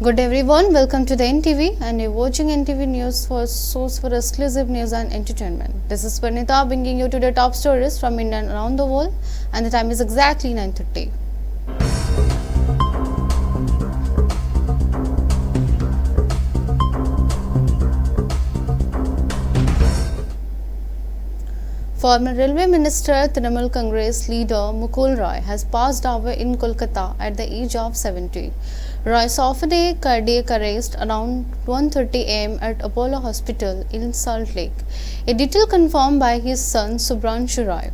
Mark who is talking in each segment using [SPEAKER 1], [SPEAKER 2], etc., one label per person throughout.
[SPEAKER 1] Good everyone, welcome to the NTV and you're watching NTV News for source for exclusive news and entertainment. This is Pranita bringing you to the top stories from India and around the world, and the time is exactly 9:30. Former Railway Minister Trinamool Congress leader Mukul Roy has passed away in Kolkata at the age of 70. Roy suffered a cardiac arrest around 1:30 am at Apollo Hospital in Salt Lake, a detail confirmed by his son Subhranshu Roy.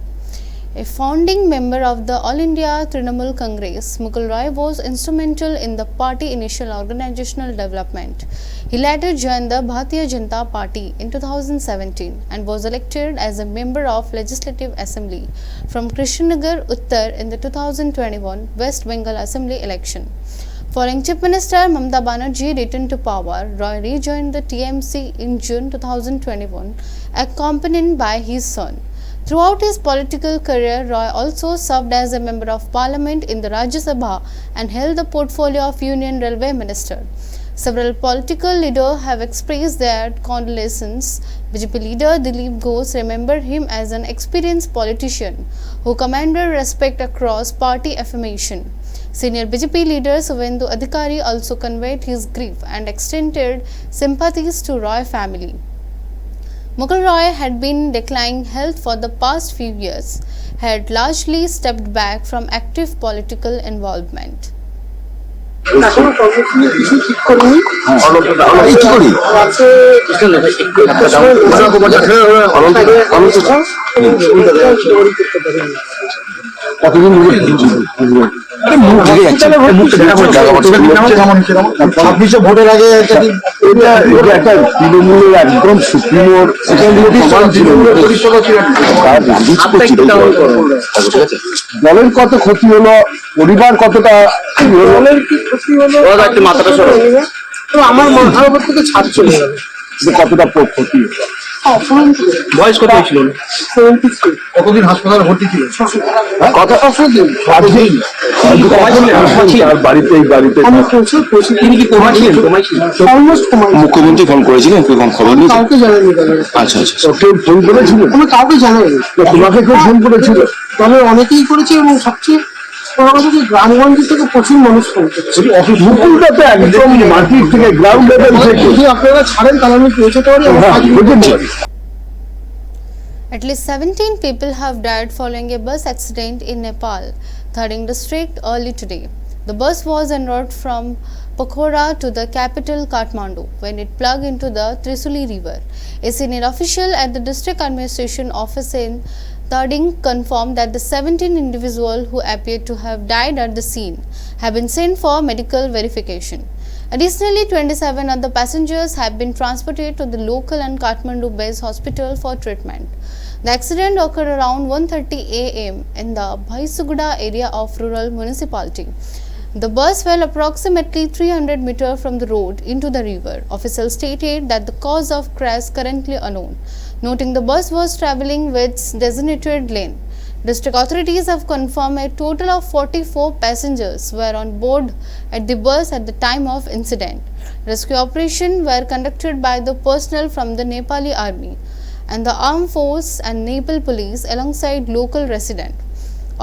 [SPEAKER 1] A founding member of the All India Trinamool Congress, Mukul Roy was instrumental in the party initial organizational development. He later joined the Bharatiya Janata Party in 2017 and was elected as a member of Legislative Assembly from Krishnanagar Uttar in the 2021 West Bengal Assembly election. Following Chief Minister Mamata Banerjee returned to power, Roy rejoined the TMC in June 2021, accompanied by his son. Throughout his political career, Roy also served as a member of parliament in the Rajya Sabha and held the portfolio of Union Railway Minister. Several political leaders have expressed their condolences. BJP leader Dilip Ghosh remembered him as an experienced politician who commanded respect across party affirmation. Senior BJP leader Suvendu Adhikari also conveyed his grief and extended sympathies to Roy family. Mukul Roy had been declining health for the past few years, had largely stepped back from active political involvement.
[SPEAKER 2] ভোটের আগে একটা তৃণমূলের একদম সুপ্রিমোর দলের কত ক্ষতি হলো, পরিবার কতটা দলের কি ক্ষতি হলো, মাথাটা তো আমার মাথার উপর থেকে ছাদ চলে গেল, কতটা ক্ষতি হলো। বয়স কত ছিল? কতদিন হাসপাতালে ভর্তি ছিল?
[SPEAKER 3] মুখ্যমন্ত্রী ফোন করেছিলেন? খবর নেই,
[SPEAKER 2] কাউকে জানাইনি।
[SPEAKER 3] আচ্ছা আচ্ছা,
[SPEAKER 2] কেউ ফোন করেছিল? আমি কাউকে জানাইনি। তোমাকে কেউ ফোন করেছিল? তবে অনেকেই করেছে এবং সবচেয়ে গ্রামগঞ্জ থেকে প্রচুর মানুষ ফোন করেছে। মুকুলটা তো একদম মাটির থেকে গ্রাউন্ড লেভেল থেকে যদি আপনারা ছাড়েন তাহলে আমি পৌঁছতে পারি।
[SPEAKER 1] At least 17 people have died following a bus accident in Nepal, Thading district early today. The bus was en route from Pokhara to the capital Kathmandu when it plugged into the Trisuli river. A senior official at the district administration office in Thading confirmed that the 17 individuals who appeared to have died at the scene have been sent for medical verification. Additionally, 27 other passengers have been transported to the local and Kathmandu-based hospital for treatment. The accident occurred around 1:30 am in the Bhaisuguda area of rural municipality. The bus fell approximately 300 meters from the road into the river. Officials stated that the cause of crash currently unknown, noting the bus was travelling with designated lane. District authorities have confirmed a total of 44 passengers were on board at the bus at the time of incident. Rescue operations were conducted by the personnel from the Nepali army and the armed force and Nepal police alongside local residents.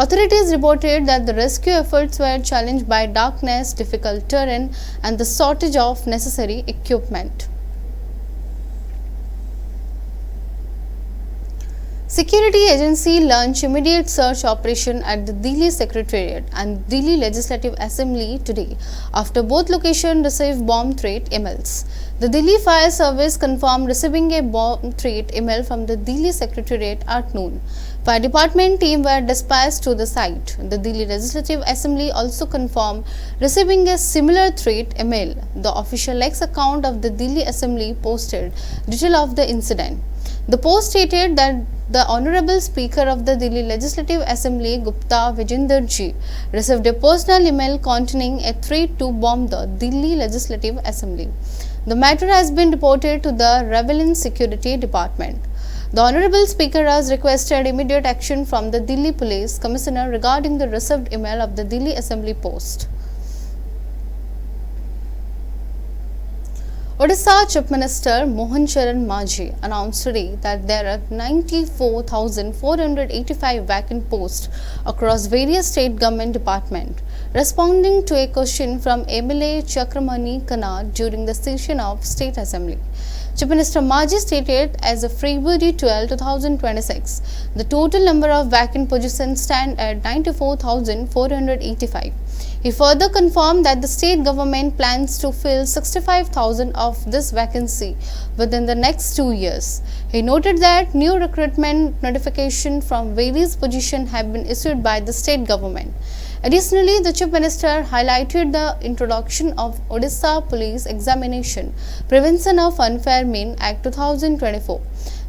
[SPEAKER 1] Authorities reported that the rescue efforts were challenged by darkness, difficult terrain, and the shortage of necessary equipment. Security agency launched immediate search operation at the Delhi Secretariat and Delhi Legislative Assembly today after both locations received bomb threat emails. The Delhi Fire Service confirmed receiving a bomb threat email from the Delhi Secretariat at noon. Fire department team were dispatched to the site. The Delhi Legislative Assembly also confirmed receiving a similar threat email. The official X account of the Delhi Assembly posted detail of the incident. The post stated that the Honorable Speaker of the Delhi Legislative Assembly, Gupta Vijinder Ji, received a personal email containing a threat to bomb the Delhi Legislative Assembly. The matter has been reported to the Relevant Security Department. The Honorable Speaker has requested immediate action from the Delhi Police Commissioner regarding the received email of the Delhi Assembly post. Odisha Chief Minister Mohan Charan Majhi announced today that there are 94,485 vacant posts across various state government departments, responding to a question from MLA Chakramani Kannad during the session of State Assembly. Chief Minister Majhi stated as of February 12, 2026, the total number of vacant positions stand at 94,485. He further confirmed that the state government plans to fill 65,000 of this vacancy within the next 2 years. He noted that new recruitment notifications from various positions have been issued by the state government. Additionally, the Chief Minister highlighted the introduction of Odisha Police Examination Prevention of Unfair Means Act 2024.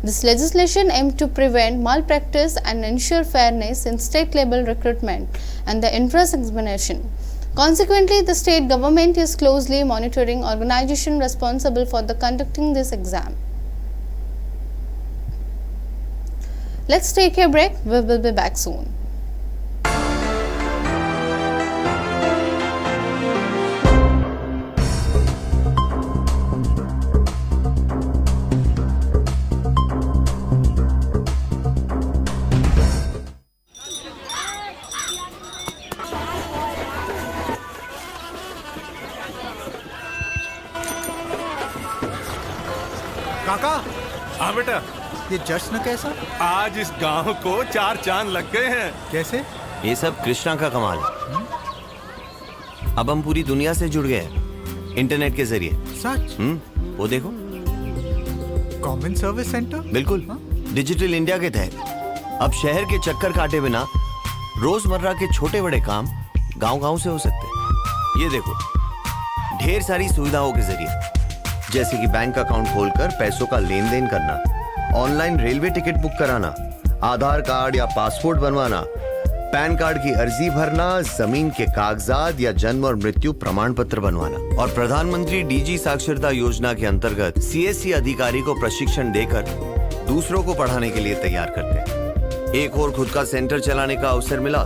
[SPEAKER 1] This legislation aims to prevent malpractice and ensure fairness in state-level recruitment and the entrance examination. Consequently, the state government is closely monitoring organizations responsible for conducting this exam. Let's take a break. We will be back soon.
[SPEAKER 4] काका,
[SPEAKER 5] हाँ बेटा,
[SPEAKER 4] ये जश्न कैसा?
[SPEAKER 5] आज इस गांव को 4 चांद लग गए हैं।
[SPEAKER 4] कैसे?
[SPEAKER 6] ये सब कृष्णा का कमाल है। अब हम पूरी दुनिया से जुड़ गए हैं इंटरनेट के जरिए।
[SPEAKER 4] सच?
[SPEAKER 6] वो देखो,
[SPEAKER 4] कॉमन सर्विस सेंटर?
[SPEAKER 6] बिल्कुल, डिजिटल इंडिया के तहत अब शहर के चक्कर काटे बिना रोजमर्रा के छोटे बड़े काम गांव-गांव से हो सकते हैं। ये देखो, ढेर सारी सुविधाओं के जरिए, जैसे कि बैंक अकाउंट खोलकर पैसों का लेन देन करना, ऑनलाइन रेलवे टिकट बुक कराना, आधार कार्ड या पासपोर्ट बनवाना, पैन कार्ड की अर्जी भरना, जमीन के कागजात या जन्म और मृत्यु प्रमाण पत्र बनवाना। और प्रधानमंत्री डीजी साक्षरता योजना के अंतर्गत सीएससी अधिकारी को प्रशिक्षण देकर दूसरों को पढ़ाने के लिए तैयार करते हैं। एक और खुद का सेंटर चलाने का अवसर मिला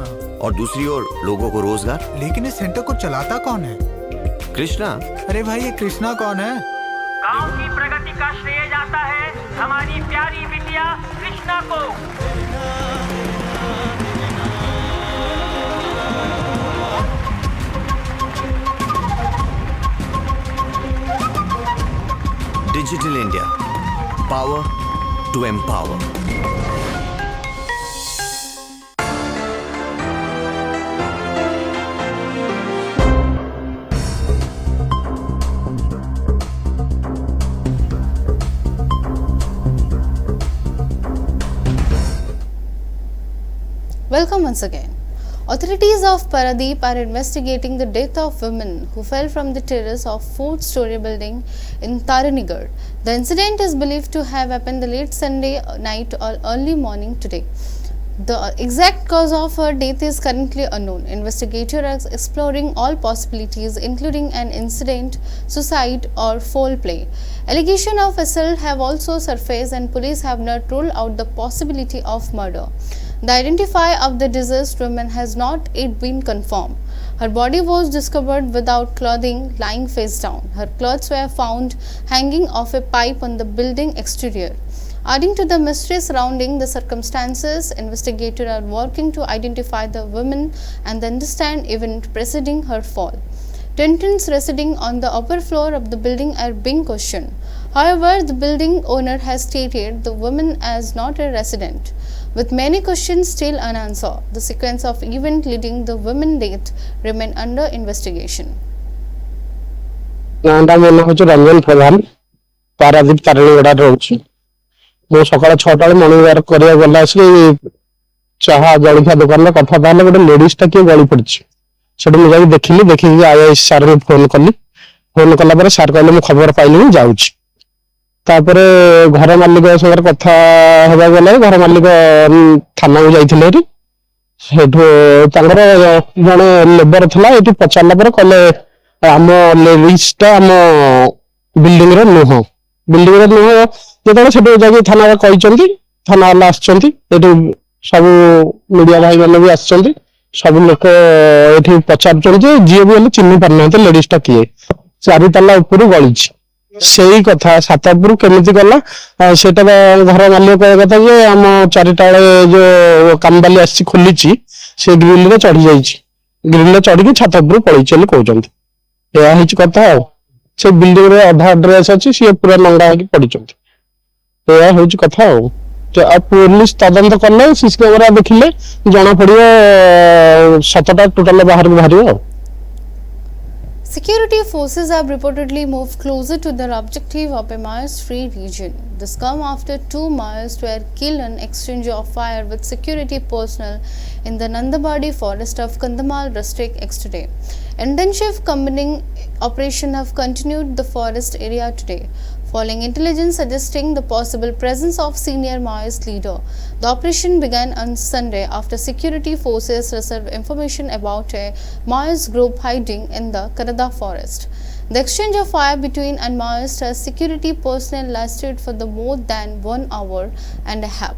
[SPEAKER 6] और दूसरी ओर लोगों को रोजगार।
[SPEAKER 4] लेकिन इस सेंटर को चलाता कौन है?
[SPEAKER 6] कृष्णा।
[SPEAKER 4] अरे भाई, ये कृष्णा कौन है?
[SPEAKER 7] गांव की प्रगति का श्रेय जाता है हमारी प्यारी बिटिया कृष्णा को।
[SPEAKER 6] Digital India, power to empower.
[SPEAKER 1] Welcome once again. Authorities of Paradeep are investigating the death of women who fell from the terrace of 4-story building in Taranigarh. The incident is believed to have happened the late Sunday night or early morning today. The exact cause of her death is currently unknown. Investigators are exploring all possibilities, including an incident, suicide, or foul play. Allegations of assault have also surfaced, and police have not ruled out the possibility of murder. The identity of the deceased woman has not yet been confirmed. Her body was discovered without clothing, lying face down. Her clothes were found hanging off a pipe on the building exterior. Adding to the mystery surrounding the circumstances, investigators are working to identify the woman and understand events preceding her fall. Tenants residing on the upper floor of the building are being questioned. However, the building owner has stated the woman is not a resident. With many questions still unanswered, the sequence of events leading the woman's death remain under investigation.
[SPEAKER 8] नाम मोना हूँ रंजन प्रधान, पारादीप तारणीगड़ा रोचे। मो सकाल 6टा बेले morning walk करिया गला आसी चाहा जलखिया दुकान में कथा ताले गोटे लेडीज टा किए गली पड़ी सेठू मुझे देखिली देखिक आया सार ने फोन कली फोन कला सार कहले मु खबर पाइली जाऊँ तापर घर मालिक संगे कथा हेबा गला घर मालिक थाना को जाइथिले जड़े लेबर था ये पचारा पर कहले आम लेडीज टा आम बिल्डिंग नुह जो जाके थाना कही थाना वाला सब मीडिया भाई मैंने भी आसब लोक ये पचार जी भी चिन्ह पार ना लेडीज टा किए 4 ताला ऊपर गली ସେଇ କଥା ସାତପୁର କେମିତି ଗଲା ସେଟା ଘର ମାଲିକ କହିବା କଥା ଯେ ଆମ 4ଟା ବେଳେ ଯୋଉ କାମବାଲି ଆସିଛି ଖୋଲିଛି ସେ ଗ୍ରିଲ ରେ ଚଢି ଯାଇଛି, ଗ୍ରିଲ ରେ ଚଢିକି ଛାତ ଉପରୁ ପଳେଇଛି ବୋଲି କହୁଛନ୍ତି। ଏହା ହେଇଛି କଥା ଆଉ ସେ ବିଲ୍ଡିଂ ରେ ଅଧା ଡ୍ରେସ୍ ଅଛି, ସିଏ ପୁରା ନଙ୍ଗା ହେଇକି ପଡିଛନ୍ତି। ଏହା ହଉଛି କଥା ଆଉ पुलिस तदंत कले सीसी कैमेरा देखिले जना पड़ियो सतटा टोटल बाहर को बाहरियो।
[SPEAKER 1] Security forces have reportedly moved closer to their objective of a Maoist-free region. This comes after 2 Maoists were killed in exchange of fire with security personnel in the Nandabadi forest of Kandhamal district yesterday. Intensive combining operation have continued the forest area today, following intelligence suggesting the possible presence of senior Maoist leader. The operation began on Sunday after security forces received information about a Maoist group hiding in the Karada forest. The exchange of fire between and Maoist as security personnel lasted for the more than 1 hour and a half.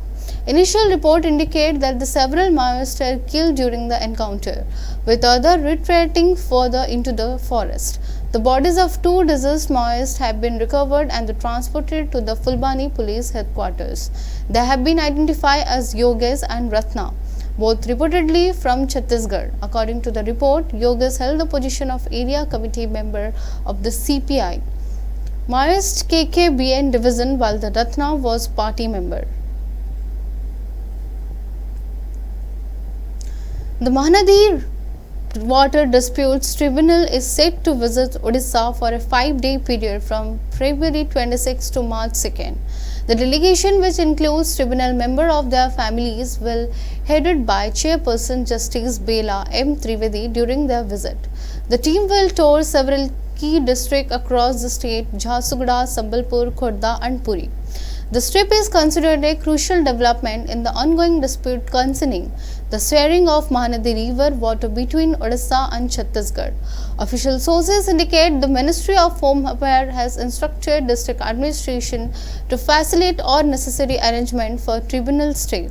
[SPEAKER 1] Initial reports indicate that the several Maoists were killed during the encounter, with others retreating further into the forest. The bodies of 2 deceased Maoists have been recovered and transported to the Fulbani police headquarters. They have been identified as Yogesh and Ratna, both reportedly from Chhattisgarh. According to the report, Yogesh held the position of area committee member of the CPI Maoist KKBN division, while the Ratna was party member. The Mahanadi Water Disputes Tribunal is set to visit Odisha for a 5-day period from February 26 to March 2nd. The delegation, which includes tribunal members of their families, will headed by Chairperson Justice Bela M. Trivedi during their visit. The team will tour several key districts across the state: Jharsuguda, Sambalpur, Khordha and Puri. This trip is considered a crucial development in the ongoing dispute concerning the sharing of Mahanadi River water between Odisha and Chhattisgarh. Official sources indicate the Ministry of Home Affairs has instructed district administration to facilitate all necessary arrangements for tribunal stay.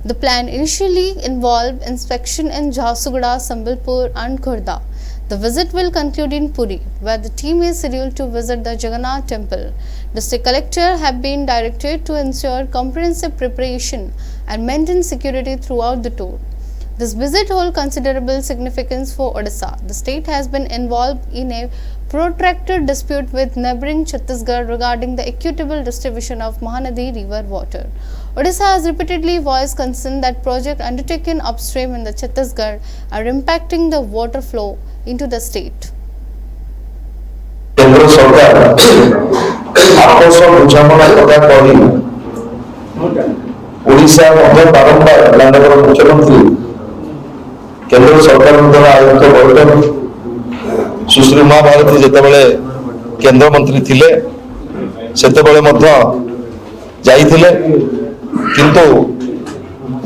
[SPEAKER 1] The plan initially involved inspection in Jharsuguda, Sambalpur and Khordha. The visit will conclude in Puri, where the team is scheduled to visit the Jagannath temple. District collector have been directed to ensure comprehensive preparation and maintain security throughout the tour. This visit holds considerable significance for Odisha. The state has been involved in a protracted dispute with neighbouring Chhattisgarh regarding the equitable distribution of Mahanadi River water. Odisha has repeatedly voiced concern that projects undertaken upstream in the Chhattisgarh are impacting the water flow into the state.
[SPEAKER 9] केंद्र सरकार आपस बुझामणा कथा कही ओडिशा मध्य बारंबार माननीय मुख्यमंत्री केंद्र सरकार द्वारा आयोजित बैठक सुश्री उमा भारती जेतेबेले केंद्र मंत्री थिले सेतेबेले मध्य जाइथिले किंतु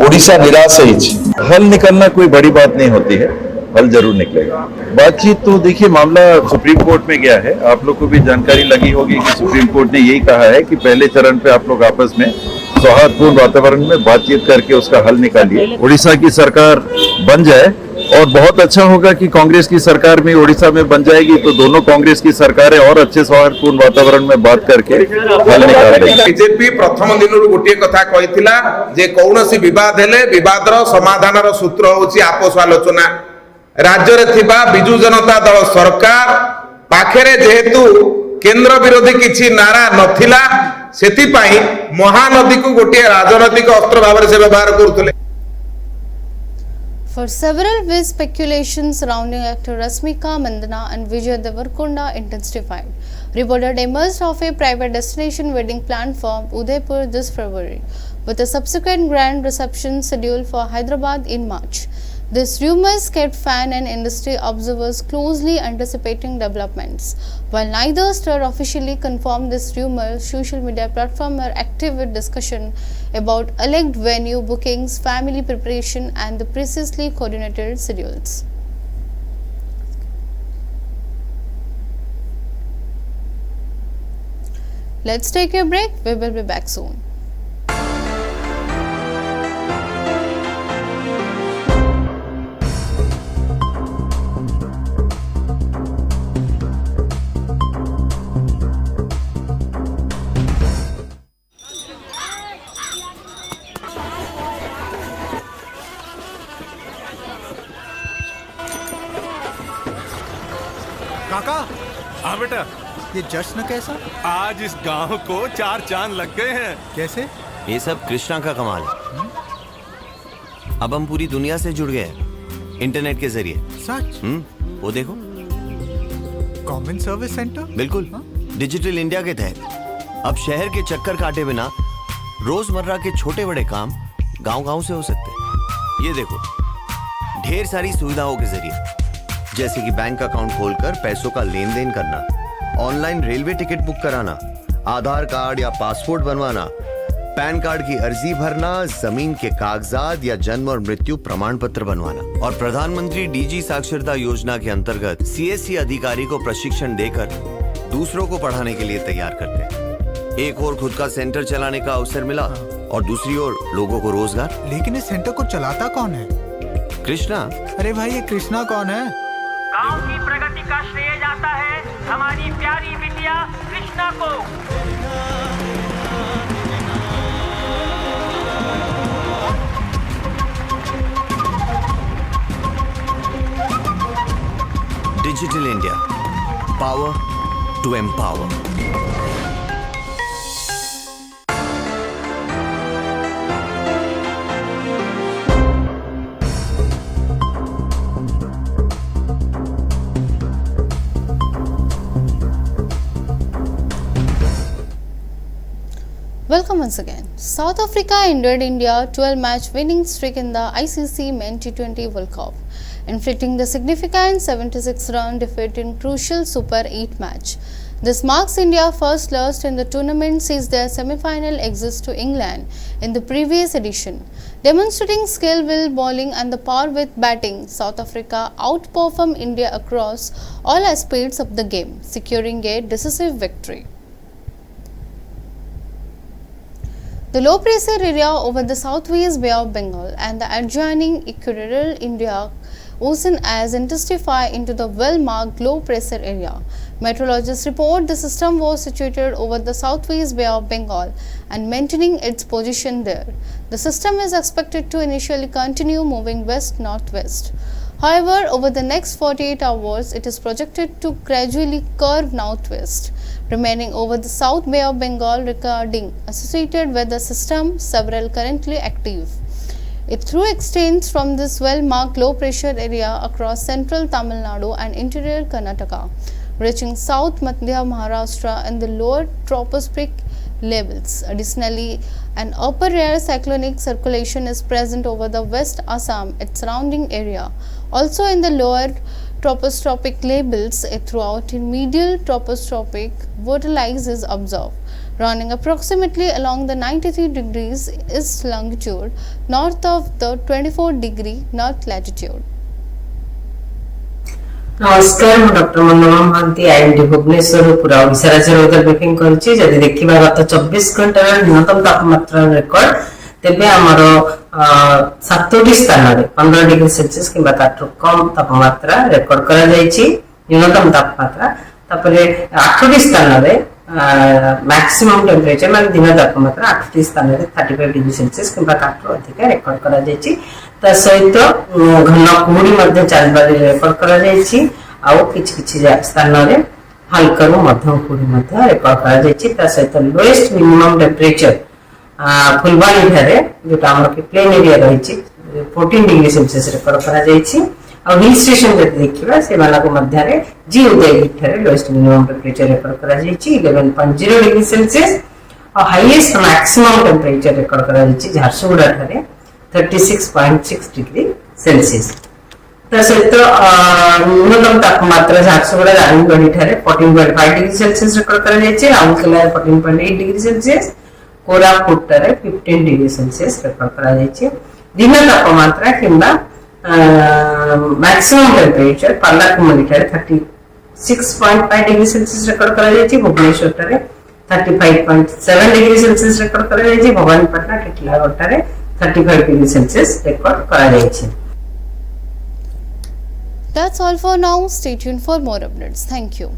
[SPEAKER 9] ओडिशा निराश है।
[SPEAKER 10] हल निकलना कोई बड़ी बात नहीं होती है, हल जरूर निकलेगा। बातचीत तो देखिए मामला सुप्रीम कोर्ट में गया है, आप लोग को भी जानकारी लगी होगी कि सुप्रीम कोर्ट ने यही कहा है कि पहले चरण पे आप लोग आपस में सौहार्दपूर्ण वातावरण में बातचीत करके उसका हल निकालिए। उड़ीसा की सरकार बन जाए और बहुत अच्छा होगा कि कांग्रेस की सरकार भी उड़ीसा में बन जाएगी तो दोनों कांग्रेस की सरकारें और अच्छे सौहार्दपूर्ण वातावरण में बात करके हल निकाल देंगे।
[SPEAKER 11] बीजेपी प्रथम दिन गोटे कथा कहिथिला जे कौनसी विवाद हेले विवादर समाधानर सूत्र होछि आपस आलोचना। राज्य रे थिबा बिजू जनता दल सरकार पाखरे जेहेतु केंद्र विरोधी किछि नारा नथिला सेति पई महानदी को गोटे राजनीतिक अस्त्र भाव से व्यवहार करथले।
[SPEAKER 1] For several weeks, speculation surrounding actor Rasmika Mandana and Vijay Devarkonda intensified. Reported emerged of a private destination wedding planned for Udaipur this February, with a subsequent grand reception scheduled for Hyderabad in March. These rumors kept fan and industry observers closely anticipating developments. While neither star officially confirmed this rumor, social media platforms are active with discussion about alleged venue bookings, family preparation, and the precisely coordinated schedules. Let's take a break. We will be back soon.
[SPEAKER 5] हाँ बेटा,
[SPEAKER 4] ये जश्न कैसा?
[SPEAKER 5] आज इस गांव को 4 चांद लग गए हैं।
[SPEAKER 4] कैसे?
[SPEAKER 6] ये सब कृष्णा का कमाल है। अब हम पूरी दुनिया से जुड़ गए हैं इंटरनेट के जरिए।
[SPEAKER 4] सच?
[SPEAKER 6] वो देखो,
[SPEAKER 4] कॉमन सर्विस सेंटर?
[SPEAKER 6] बिल्कुल। डिजिटल इंडिया के तहत अब शहर के चक्कर काटे बिना रोजमर्रा के छोटे बड़े काम गांव-गांव से हो सकते हैं। ये देखो, ढेर सारी सुविधाओं के जरिए, जैसे कि बैंक अकाउंट खोलकर पैसों का लेन देन करना, ऑनलाइन रेलवे टिकट बुक कराना, आधार कार्ड या पासपोर्ट बनवाना, पैन कार्ड की अर्जी भरना, जमीन के कागजात या जन्म और मृत्यु प्रमाण पत्र बनवाना। और प्रधानमंत्री डीजी साक्षरता योजना के अंतर्गत सीएससी अधिकारी को प्रशिक्षण देकर दूसरों को पढ़ाने के लिए तैयार करते हैं। एक और खुद का सेंटर चलाने का अवसर मिला और दूसरी ओर लोगों को रोजगार।
[SPEAKER 4] लेकिन इस सेंटर को चलाता कौन है?
[SPEAKER 6] कृष्णा।
[SPEAKER 4] अरे भाई, ये कृष्णा कौन है?
[SPEAKER 7] गांव की प्रगति का श्रेय जाता है हमारी प्यारी बिटिया कृष्णा को।
[SPEAKER 6] Digital India, power to empower.
[SPEAKER 1] Welcome once again. South Africa ended India 12-match winning streak in the ICC Men T20 World Cup, inflicting the significant 76-run defeat in crucial Super 8 match. This marks India's first loss in the tournament since their semi-final exit to England in the previous edition. Demonstrating skill, will bowling and the power with batting, South Africa outperformed India across all aspects of the game, securing a decisive victory. The low pressure area over the southwest Bay of Bengal and the adjoining equatorial Indian Ocean has intensified into the well-marked low pressure area. Meteorologists report the system was situated over the southwest Bay of Bengal and maintaining its position there. The system is expected to initially continue moving west-northwest. However, over the next 48 hours, it is projected to gradually curve northwest, remaining over the South Bay of Bengal, recording associated with the system several currently active. It through extends from this well-marked low-pressure area across central Tamil Nadu and interior Karnataka, reaching South Madhya Maharashtra and the lower tropospheric levels. Additionally, an upper air cyclonic circulation is present over the West Assam, its surrounding area. Also in the lower tropospheric levels, throughout in medial tropospheric vortex is observed, running approximately along the 93 degrees east longitude, north of the 24 degree north latitude.
[SPEAKER 12] नमस्कार, मैं doctor Manorama Mahanti IMD Bhubaneswar पूरा ओडिशा राज्य weather briefing करछि। जदि देखिबा गत 24 घंटा न्यूनतम तापमात्रा रेकर्ड तेबे हमर 7टी स्थान रे 15 डिग्री सेल्सियस किबा ताठु कम तापमात्रा रेकर्ड करा जायछि न्यूनतम तापमात्रा। तापरे 8टी स्थान रे मैक्सिमम टेम्परेचर मान दिन तापमात्रा 8टी स्थान रे 35 डिग्री सेल्सियस किबा ताठु अधिक रेकर्ड करा जायछि। ता सहित घन कुहुड़ी मध्य चालबारी रेकर्ड करा जायछि आउ किछि किछि स्थान रे हल्का रु मध्यम कुहुड़ी मध्य रेकर्ड करा जायछि। ता सहित लोएस्ट मिनिमम टेम्परेचर फुलबाणी ठारे जोटा हमर के प्लेन एरिया रहिछि 14 डिग्री सेल्सियस रेकर्ड करा जायछि। आ हिल स्टेशन जे देखिबा से वाला को मध्य रे जी उदयगिरी ठारे लोएस्ट मिनिमम टेम्परेचर रेकर्ड करा जायछि 11.0 डिग्री सेल्सियस और हाईएस्ट मैक्सिमम टेम्परेचर रेकर्ड करा जायछि झारसुगुड़ा ठारे 36.6 डिग्री सेल्सियस। सहित न्यूनतम तापमात्रा झारसुगुड़ा दारिंगबाड़ी ठारे 14.5 डिग्री सेल्सियस रेकर्ड करा जायछि, राउरकेला 14.8 डिग्री सेल्सियस, कोरापुट ठारे 15 डिग्री सेल्सियस रेकर्ड करा जायछि। दिन तापमात्रा किंबा मैक्सिमम टेम्परेचर पालाकुमारी ठारे 36.5 डिग्री सेल्सियस रेकर्ड करा जायछि, भुवनेश्वर ठारे 35.7 डिग्री सेल्सियस रेकर्ड करा जायछि, भवानीपटना टिटलागढ़ ठारे 35 डिग्री सेल्सियस रेकॉर्ड करा जायछि।
[SPEAKER 1] That's all for now. Stay tuned for more updates. Thank you.